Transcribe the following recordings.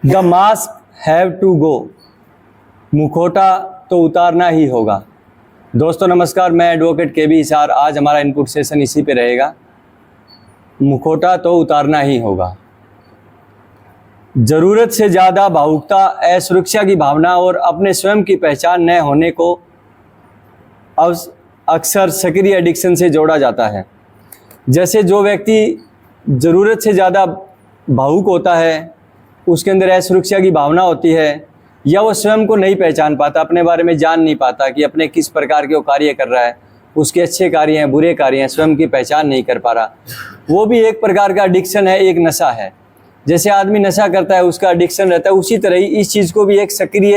The mask have to go, मुखौटा तो उतारना ही होगा। दोस्तों नमस्कार, मैं एडवोकेट के बी हिसार। आज हमारा इनपुट सेशन इसी पे रहेगा, मुखौटा तो उतारना ही होगा। ज़रूरत से ज़्यादा भावुकता, असुरक्षा की भावना और अपने स्वयं की पहचान न होने को अक्सर सक्रिय एडिक्शन से जोड़ा जाता है। जैसे जो व्यक्ति ज़रूरत से ज़्यादा भावुक होता है, उसके अंदर असुरक्षा की भावना होती है, या वो स्वयं को नहीं पहचान पाता, अपने बारे में जान नहीं पाता कि अपने किस प्रकार के वो कार्य कर रहा है, उसके अच्छे कार्य हैं, बुरे कार्य हैं, स्वयं की पहचान नहीं कर पा रहा, वो भी एक प्रकार का एडिक्शन है, एक नशा है। जैसे आदमी नशा करता है, उसका एडिक्शन रहता है, उसी तरह ही इस चीज़ को भी एक सक्रिय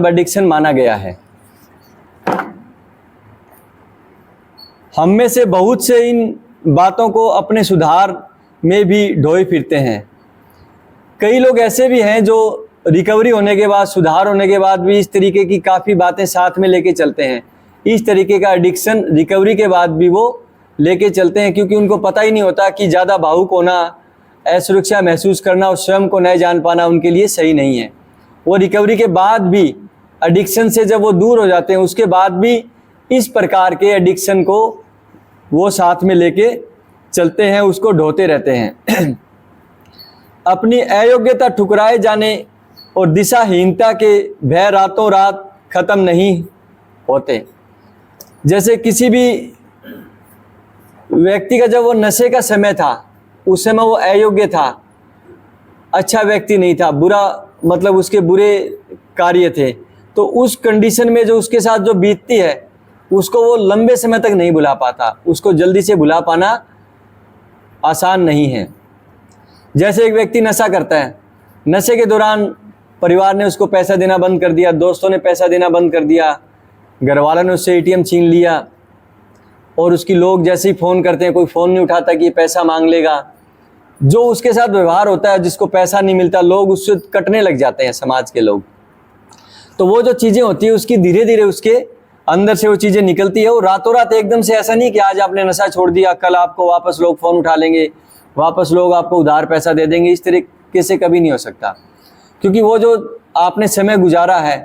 एडिक्शन माना गया है। हम में से बहुत से इन बातों को अपने सुधार में भी ढोए फिरते हैं। कई लोग ऐसे भी हैं जो रिकवरी होने के बाद, सुधार होने के बाद भी इस तरीके की काफ़ी बातें साथ में लेके चलते हैं। इस तरीके का एडिक्शन रिकवरी के बाद भी वो लेके चलते हैं, क्योंकि उनको पता ही नहीं होता कि ज़्यादा भावुक होना, असुरक्षा महसूस करना और स्वयं को नहीं जान पाना उनके लिए सही नहीं है। वो रिकवरी के बाद भी एडिक्शन से जब वो दूर हो जाते हैं, उसके बाद भी इस प्रकार के एडिक्शन को वो साथ में लेके चलते हैं, उसको ढोते रहते हैं। अपनी अयोग्यता ठुकराए जाने और दिशाहीनता के भय रातों रात खत्म नहीं होते। जैसे किसी भी व्यक्ति का जब वो नशे का समय था, उस समय वो अयोग्य था, अच्छा व्यक्ति नहीं था, बुरा मतलब उसके बुरे कार्य थे, तो उस कंडीशन में जो उसके साथ जो बीतती है, उसको वो लंबे समय तक नहीं भुला पाता। उसको जल्दी से भुला पाना आसान नहीं है। जैसे एक व्यक्ति नशा करता है, नशे के दौरान परिवार ने उसको पैसा देना बंद कर दिया, दोस्तों ने पैसा देना बंद कर दिया, घर वालों ने उससे एटीएम छीन लिया, और उसकी लोग जैसे ही फ़ोन करते हैं, कोई फ़ोन नहीं उठाता कि पैसा मांग लेगा। जो उसके साथ व्यवहार होता है, जिसको पैसा नहीं मिलता, लोग उससे कटने लग जाते हैं, समाज के लोग। तो वो जो चीज़ें होती है, उसकी धीरे धीरे उसके अंदर से वो चीज़ें निकलती है। और रातों रात एकदम से ऐसा नहीं कि आज आपने नशा छोड़ दिया, कल आपको वापस लोग फ़ोन उठा लेंगे, वापस लोग आपको उधार पैसा दे देंगे। इस तरीके से कभी नहीं हो सकता, क्योंकि वो जो आपने समय गुजारा है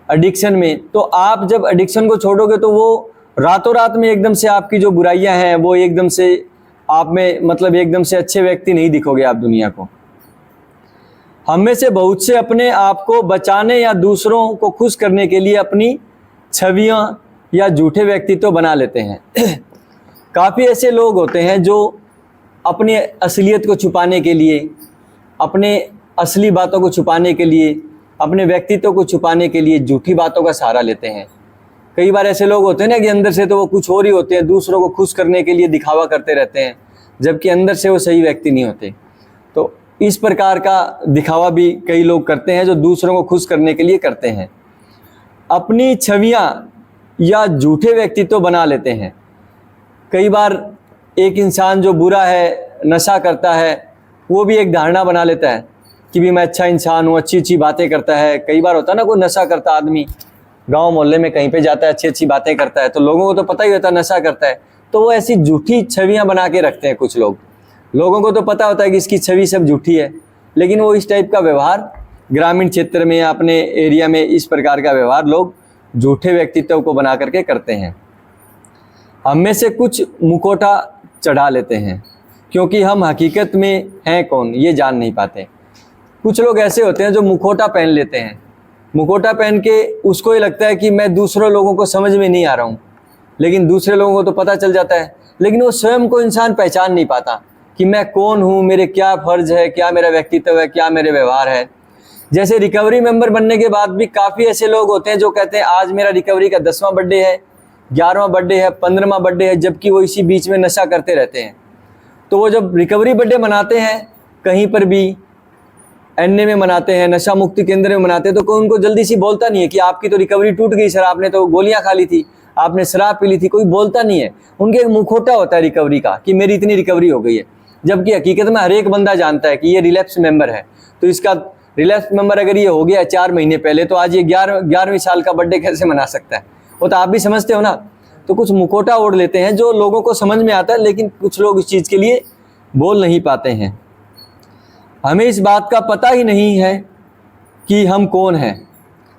एडिक्शन में, तो आप जब एडिक्शन को छोड़ोगे तो वो रातों रात में एकदम से आपकी जो बुराइयां हैं वो एकदम से आप में एकदम से अच्छे व्यक्ति नहीं दिखोगे आप दुनिया को। हम में से बहुत से अपने आप को बचाने या दूसरों को खुश करने के लिए अपनी छवियां या झूठे व्यक्तित्व बना लेते हैं। काफ़ी ऐसे लोग होते हैं जो अपनी असलियत को छुपाने के लिए, अपने असली बातों को छुपाने के लिए, अपने व्यक्तित्व को छुपाने के लिए झूठी बातों का सहारा लेते हैं। कई बार ऐसे लोग होते हैं ना कि अंदर से तो वो कुछ और ही होते हैं, दूसरों को खुश करने के लिए दिखावा करते रहते हैं, जबकि अंदर से वो सही व्यक्ति नहीं होते। तो इस प्रकार का दिखावा भी कई लोग करते हैं, जो दूसरों को खुश करने के लिए करते हैं। अपनी छवियां या झूठे व्यक्तित्व बना लेते हैं। कई बार एक इंसान जो बुरा है, नशा करता है, वो भी एक धारणा बना लेता है कि भी मैं अच्छा इंसान हूँ, अच्छी अच्छी बातें करता है। कई बार होता है ना, कोई नशा करता आदमी गांव मोहल्ले में कहीं पे जाता है, अच्छी अच्छी बातें करता है, तो लोगों को तो पता ही होता है नशा करता है, तो वो ऐसी झूठी छवियां बना के रखते हैं। कुछ लोग, लोगों को तो पता होता है कि इसकी छवि सब झूठी है, लेकिन वो इस टाइप का व्यवहार ग्रामीण क्षेत्र में, अपने एरिया में इस प्रकार का व्यवहार लोग झूठे व्यक्तित्व को बना करके करते हैं। हम में से कुछ मुखौटा चढ़ा लेते हैं, क्योंकि हम हकीकत में हैं कौन ये जान नहीं पाते। कुछ लोग ऐसे होते हैं जो मुखौटा पहन लेते हैं। मुखौटा पहन के उसको ये लगता है कि मैं दूसरों लोगों को समझ में नहीं आ रहा हूँ, लेकिन दूसरे लोगों को तो पता चल जाता है, लेकिन वो स्वयं को इंसान पहचान नहीं पाता कि मैं कौन हूँ, मेरे क्या फर्ज है, क्या मेरा व्यक्तित्व है, क्या मेरे व्यवहार है। जैसे रिकवरी मेंबर बनने के बाद भी काफ़ी ऐसे लोग होते हैं जो कहते हैं आज मेरा रिकवरी का 10वां बर्थडे है, 11वां बर्थडे है, 15वां बर्थडे है, जबकि वो इसी बीच में नशा करते रहते हैं। तो वो जब रिकवरी बर्थडे मनाते हैं, कहीं पर भी एनए में मनाते हैं, नशा मुक्ति केंद्र में मनाते हैं, तो कोई उनको जल्दी सी बोलता नहीं है कि आपकी तो रिकवरी टूट गई सर, आपने तो गोलियां खा ली थी, आपने शराब पी ली थी। कोई बोलता नहीं है। उनके एक मुखौटा होता है रिकवरी का कि मेरी इतनी रिकवरी हो गई है, जबकि हकीकत में हर एक बंदा जानता है कि ये रिलैप्स मेंबर है। तो इसका रिलैप्स मेंबर अगर ये हो गया 4 महीने पहले, तो आज ये 11वीं साल का बर्थडे कैसे मना सकता है? वो तो आप भी समझते हो ना। तो कुछ मुखौटा ओढ़ लेते हैं जो लोगों को समझ में आता है, लेकिन कुछ लोग इस चीज़ के लिए बोल नहीं पाते हैं। हमें इस बात का पता ही नहीं है कि हम कौन हैं,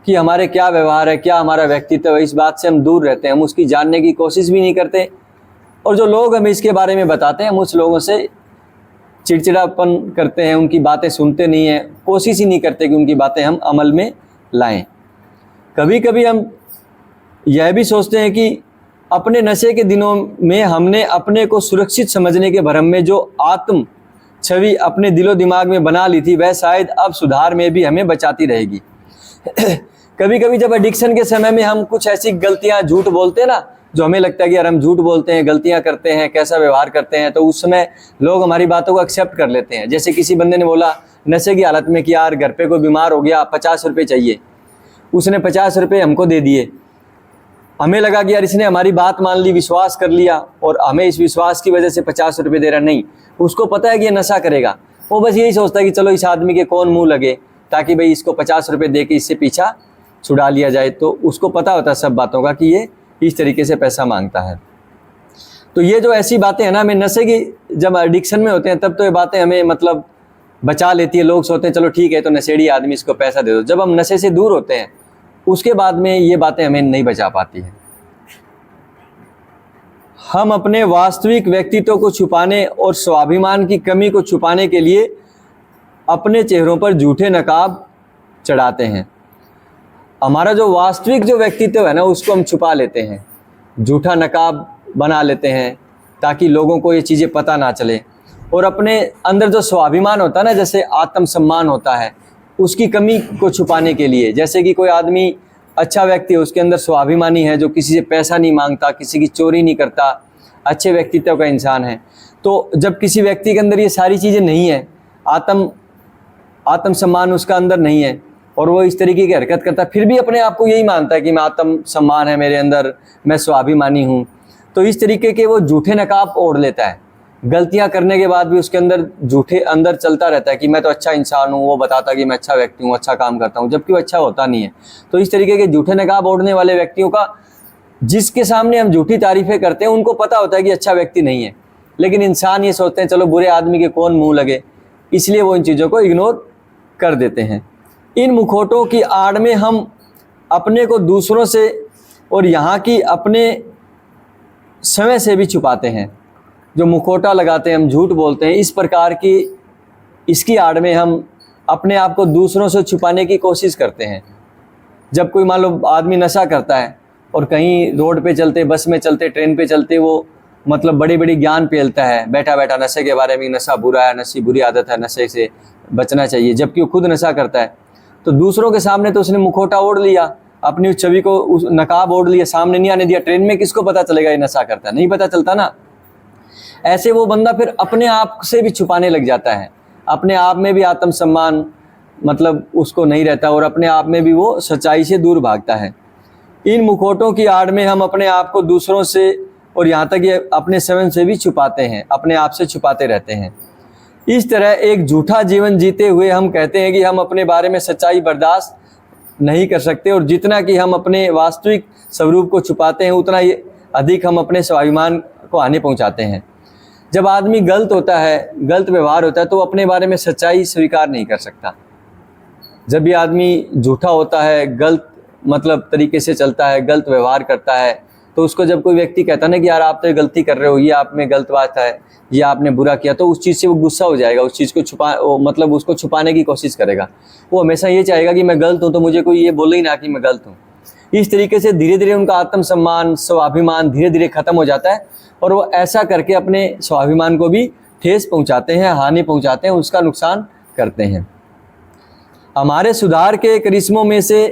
कि हमारे क्या व्यवहार है, क्या हमारा व्यक्तित्व है। इस बात से हम दूर रहते हैं, हम उसकी जानने की कोशिश भी नहीं करते। और जो लोग हमें इसके बारे में बताते हैं, हम उस लोगों से चिड़चिड़ापन करते हैं, उनकी बातें सुनते नहीं हैं, कोशिश ही नहीं करते कि उनकी बातें हम अमल में लाएं। कभी कभी हम यह भी सोचते हैं कि अपने नशे के दिनों में हमने अपने को सुरक्षित समझने के भ्रम में जो आत्म छवि अपने दिलो दिमाग में बना ली थी, वह शायद अब सुधार में भी हमें बचाती रहेगी। कभी कभी जब एडिक्शन के समय में हम कुछ ऐसी गलतियां, झूठ बोलते हैं ना, जो हमें लगता है कि यार हम झूठ बोलते हैं, गलतियां करते हैं, कैसा व्यवहार करते हैं, तो उस समय लोग हमारी बातों को एक्सेप्ट कर लेते हैं। जैसे किसी बंदे ने बोला नशे की हालत में कि यार घर पे कोई बीमार हो गया, 50 रुपये चाहिए, उसने 50 रुपये हमको दे दिए। हमें लगा कि यार इसने हमारी बात मान ली, विश्वास कर लिया, और हमें इस विश्वास की वजह से 50 रुपये दे रहा। नहीं, उसको पता है कि ये नशा करेगा। वो बस यही सोचता है कि चलो इस आदमी के कौन मुंह लगे, ताकि भाई इसको 50 रुपये दे के इससे पीछा छुड़ा लिया जाए। तो उसको पता होता है सब बातों का कि ये इस तरीके से पैसा मांगता है। तो ये जो ऐसी बातें हैं ना, हमें नशे की जब एडिक्शन में होते हैं तब तो ये बातें हमें मतलब बचा लेती है। लोग सोचते हैं चलो ठीक है, तो नशेड़ी आदमी, इसको पैसा दे दो। जब हम नशे से दूर होते हैं उसके बाद में ये बातें हमें नहीं बचा पाती हैं। हम अपने वास्तविक व्यक्तित्व को छुपाने और स्वाभिमान की कमी को छुपाने के लिए अपने चेहरों पर झूठे नकाब चढ़ाते हैं। हमारा जो वास्तविक जो व्यक्तित्व है ना, उसको हम छुपा लेते हैं, झूठा नकाब बना लेते हैं ताकि लोगों को ये चीज़ें पता ना चले। और अपने अंदर जो स्वाभिमान होता है ना, जैसे आत्मसम्मान होता है, उसकी कमी को छुपाने के लिए, जैसे कि कोई आदमी अच्छा व्यक्ति है, उसके अंदर स्वाभिमानी है, जो किसी से पैसा नहीं मांगता, किसी की चोरी नहीं करता, अच्छे व्यक्तित्व का इंसान है। तो जब किसी व्यक्ति के अंदर ये सारी चीज़ें नहीं है, आत्मसम्मान उसका अंदर नहीं है, और वो इस तरीके की हरकत करता है, फिर भी अपने आप को यही मानता है कि मैं आत्मसम्मान है मेरे अंदर, मैं स्वाभिमानी हूँ, तो इस तरीके के वो झूठे नकाब ओढ़ लेता है। गलतियां करने के बाद भी उसके अंदर झूठे अंदर चलता रहता है कि मैं तो अच्छा इंसान हूँ, वो बताता कि मैं अच्छा व्यक्ति हूँ, अच्छा काम करता हूँ, जबकि वो अच्छा होता नहीं है। तो इस तरीके के झूठे नकाब ओढ़ने वाले व्यक्तियों का, जिसके सामने हम झूठी तारीफें करते हैं, उनको पता होता है कि अच्छा व्यक्ति नहीं है, लेकिन इंसान ये सोचते हैं चलो बुरे आदमी के कौन मुँह लगे, इसलिए वो इन चीज़ों को इग्नोर कर देते हैं। इन मुखौटों की आड़ में हम अपने को दूसरों से और यहाँ की अपने समय से भी छुपाते हैं। जो मुखौटा लगाते हैं, हम झूठ बोलते हैं, इस प्रकार की इसकी आड़ में हम अपने आप को दूसरों से छुपाने की कोशिश करते हैं। जब कोई मान लो आदमी नशा करता है और कहीं रोड पे चलते, बस में चलते, ट्रेन पे चलते, वो मतलब बड़ी बड़ी ज्ञान फैलता है बैठा बैठा नशे के बारे में, नशा बुरा है, नशे बुरी आदत है, नशे से बचना चाहिए, जबकि वो खुद नशा करता है। तो दूसरों के सामने तो उसने मुखौटा ओढ़ लिया, अपनी उस छवि को, उस नकाब ओढ़ लिया, सामने नहीं आने दिया। ट्रेन में किसको पता चलेगा ये नशा करता है? नहीं पता चलता ना। ऐसे वो बंदा फिर अपने आप से भी छुपाने लग जाता है, अपने आप में भी आत्मसम्मान मतलब उसको नहीं रहता, और अपने आप में भी वो सच्चाई से दूर भागता है। इन मुखौटों की आड़ में हम अपने आप को दूसरों से और यहाँ तक ये अपने स्वयं से भी छुपाते हैं, अपने आप से छुपाते रहते हैं। इस तरह एक झूठा जीवन जीते हुए हम कहते हैं कि हम अपने बारे में सच्चाई बर्दाश्त नहीं कर सकते, और जितना कि हम अपने वास्तविक स्वरूप को छुपाते हैं, उतना ही अधिक हम अपने स्वाभिमान को हानि पहुंचाते हैं। जब आदमी गलत होता है, गलत व्यवहार होता है, तो वो अपने बारे में सच्चाई स्वीकार नहीं कर सकता। जब भी आदमी झूठा होता है, गलत मतलब तरीके से चलता है, गलत व्यवहार करता है, तो उसको जब कोई व्यक्ति कहता है ना कि यार आप तो गलती कर रहे हो, ये आप में गलत बात है, ये आपने बुरा किया, तो उस चीज़ से वो गुस्सा हो जाएगा, उस चीज़ को मतलब उसको छुपाने की कोशिश करेगा। वो हमेशा ये चाहेगा कि मैं गलत हूँ तो मुझे कोई ये बोले ही ना कि मैं गलत हूँ। इस तरीके से धीरे धीरे उनका आत्मसम्मान, स्वाभिमान धीरे धीरे खत्म हो जाता है, और वो ऐसा करके अपने स्वाभिमान को भी ठेस पहुँचाते हैं, हानि पहुँचाते हैं, उसका नुकसान करते हैं। हमारे सुधार के करिश्मों में से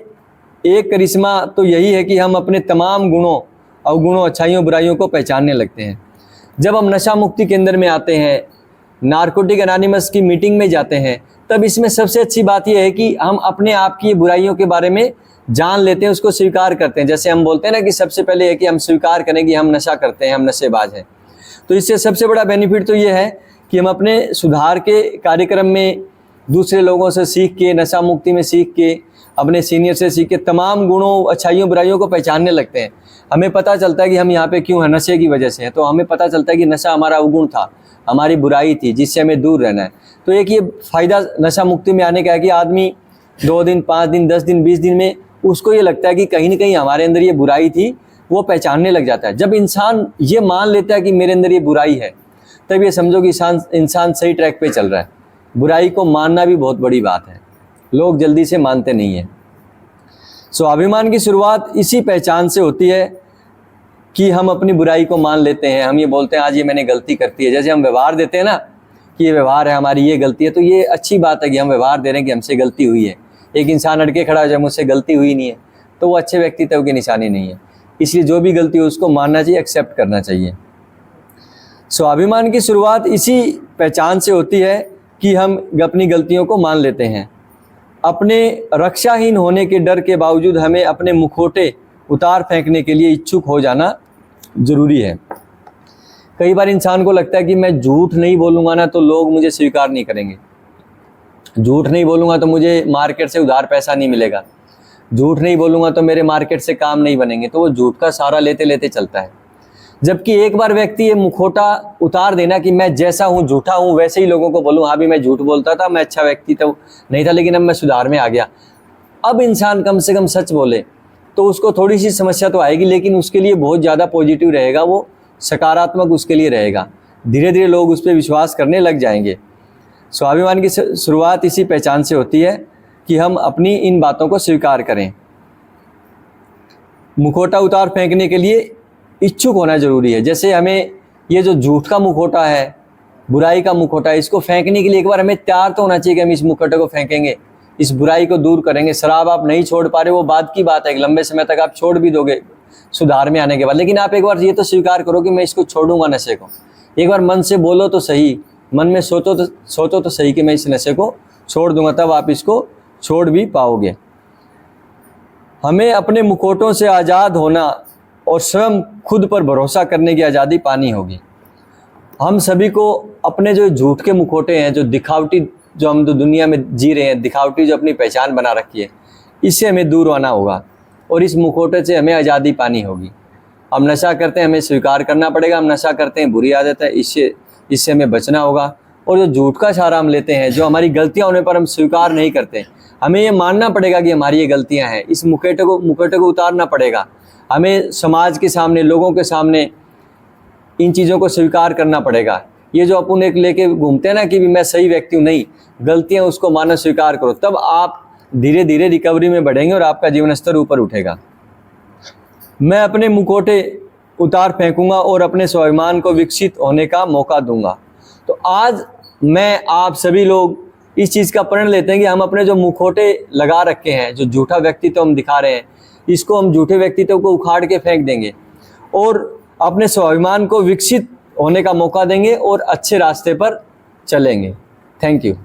एक करिश्मा तो यही है कि हम अपने तमाम गुणों, अवगुणों, अच्छाइयों, बुराइयों को पहचानने लगते हैं। जब हम नशा मुक्ति केंद्र में आते हैं, नारकोटिक एनोनिमस की मीटिंग में जाते हैं, तब इसमें सबसे अच्छी बात यह है कि हम अपने आप की बुराइयों के बारे में जान लेते हैं, उसको स्वीकार करते हैं। जैसे हम बोलते हैं ना कि सबसे पहले है कि हम स्वीकार करें कि हम नशा करते हैं, हम नशेबाज हैं। तो इससे सबसे बड़ा बेनिफिट तो ये है कि हम अपने सुधार के कार्यक्रम में दूसरे लोगों से सीख के, नशा मुक्ति में सीख के अपने सीनियर से सीख के तमाम गुणों, अच्छाइयों, बुराइयों को पहचानने लगते हैं। हमें पता चलता है कि हम यहाँ पे क्यों हैं, नशे की वजह से है। तो हमें पता चलता है कि नशा हमारा अवगुण था, हमारी बुराई थी, जिससे हमें दूर रहना है। तो एक ये फ़ायदा नशा मुक्ति में आने का है कि आदमी 2 दिन, 5 दिन, 10 दिन, 20 दिन में उसको ये लगता है कि कहीं ना कहीं हमारे अंदर ये बुराई थी, वो पहचानने लग जाता है। जब इंसान ये मान लेता है कि मेरे अंदर ये बुराई है, तब ये समझो कि इंसान सही ट्रैक पे चल रहा है। बुराई को मानना भी बहुत बड़ी बात है, लोग जल्दी से मानते नहीं हैं। स्वाभिमान की शुरुआत इसी पहचान से होती है कि हम अपनी बुराई को मान लेते हैं। हम ये बोलते हैं आज ये मैंने गलती करती है। जैसे हम व्यवहार देते हैं ना कि ये व्यवहार है, हमारी ये गलती है, तो ये अच्छी बात है कि हम व्यवहार दे रहे हैं कि हमसे गलती हुई है। एक इंसान अड़के खड़ा हो जाए मुझसे गलती हुई नहीं है, तो वो अच्छे व्यक्तित्व की निशानी नहीं है। इसलिए जो भी गलती हो उसको मानना चाहिए, एक्सेप्ट करना चाहिए। स्वाभिमान की शुरुआत इसी पहचान से होती है कि हम अपनी गलतियों को मान लेते हैं। अपने रक्षाहीन होने के डर के बावजूद हमें अपने मुखौटे उतार फेंकने के लिए इच्छुक हो जाना जरूरी है। कई बार इंसान को लगता है कि मैं झूठ नहीं बोलूँगा ना तो लोग मुझे स्वीकार नहीं करेंगे, झूठ नहीं बोलूँगा तो मुझे मार्केट से उधार पैसा नहीं मिलेगा, झूठ नहीं बोलूँगा तो मेरे मार्केट से काम नहीं बनेंगे। तो वो झूठ का सहारा लेते लेते चलता है। जबकि एक बार व्यक्ति ये मुखौटा उतार देना कि मैं जैसा हूँ, झूठा हूँ, वैसे ही लोगों को बोलूँ, हाँ भी मैं झूठ बोलता था, मैं अच्छा व्यक्ति तो नहीं था, लेकिन अब मैं सुधार में आ गया। अब इंसान कम से कम सच बोले तो उसको थोड़ी सी समस्या तो आएगी, लेकिन उसके लिए बहुत ज़्यादा पॉजिटिव रहेगा, वो सकारात्मक उसके लिए रहेगा। धीरे धीरे लोग उस पर विश्वास करने लग जाएंगे। स्वाभिमान की शुरुआत इसी पहचान से होती है कि हम अपनी इन बातों को स्वीकार करें। मुखौटा उतार फेंकने के लिए इच्छुक होना जरूरी है। जैसे हमें ये जो झूठ का मुखौटा है, बुराई का मुखौटा है, इसको फेंकने के लिए एक बार हमें तैयार तो होना चाहिए कि हम इस मुखौटे को फेंकेंगे, इस बुराई को दूर करेंगे। शराब आप नहीं छोड़ पा रहे, वो बात की बात है, लंबे समय तक आप छोड़ भी दोगे सुधार में आने के बाद, लेकिन आप एक बार ये तो स्वीकार करो कि मैं इसको छोड़ूंगा नशे को। एक बार मन से बोलो तो सही, मन में सोचो तो सही कि मैं इस नशे को छोड़ दूंगा, तब आप इसको छोड़ भी पाओगे। हमें अपने मुखौटों से आज़ाद होना और स्वयं खुद पर भरोसा करने की आज़ादी पानी होगी। हम सभी को अपने जो झूठ के मुखौटे हैं, जो दिखावटी, जो हम तो दुनिया में जी रहे हैं, दिखावटी जो अपनी पहचान बना रखी है, इससे हमें दूर होना होगा और इस मुखौटे से हमें आज़ादी पानी होगी। हम नशा करते हैं, हमें स्वीकार करना पड़ेगा, हम नशा करते हैं, बुरी आदत है, इससे हमें बचना होगा। और जो झूठ का सहारा हम लेते हैं, जो हमारी गलतियां होने पर हम स्वीकार नहीं करते, हमें ये मानना पड़ेगा कि हमारी ये गलतियां हैं। इस मुखौटे को उतारना पड़ेगा। हमें समाज के सामने, लोगों के सामने इन चीज़ों को स्वीकार करना पड़ेगा। ये जो अपन एक लेके घूमते हैं ना कि मैं सही व्यक्ति हूँ, नहीं, गलतियाँ उसको मानना स्वीकार करो, तब आप धीरे धीरे रिकवरी में बढ़ेंगे और आपका जीवन स्तर ऊपर उठेगा। मैं अपने मुखौटे उतार फेंकूंगा और अपने स्वाभिमान को विकसित होने का मौका दूंगा। तो आज मैं, आप सभी लोग इस चीज़ का प्रण लेते हैं कि हम अपने जो मुखौटे लगा रखे हैं, जो झूठा व्यक्तित्व हम दिखा रहे हैं, इसको हम झूठे व्यक्तित्व को उखाड़ के फेंक देंगे और अपने स्वाभिमान को विकसित होने का मौका देंगे और अच्छे रास्ते पर चलेंगे। Thank you.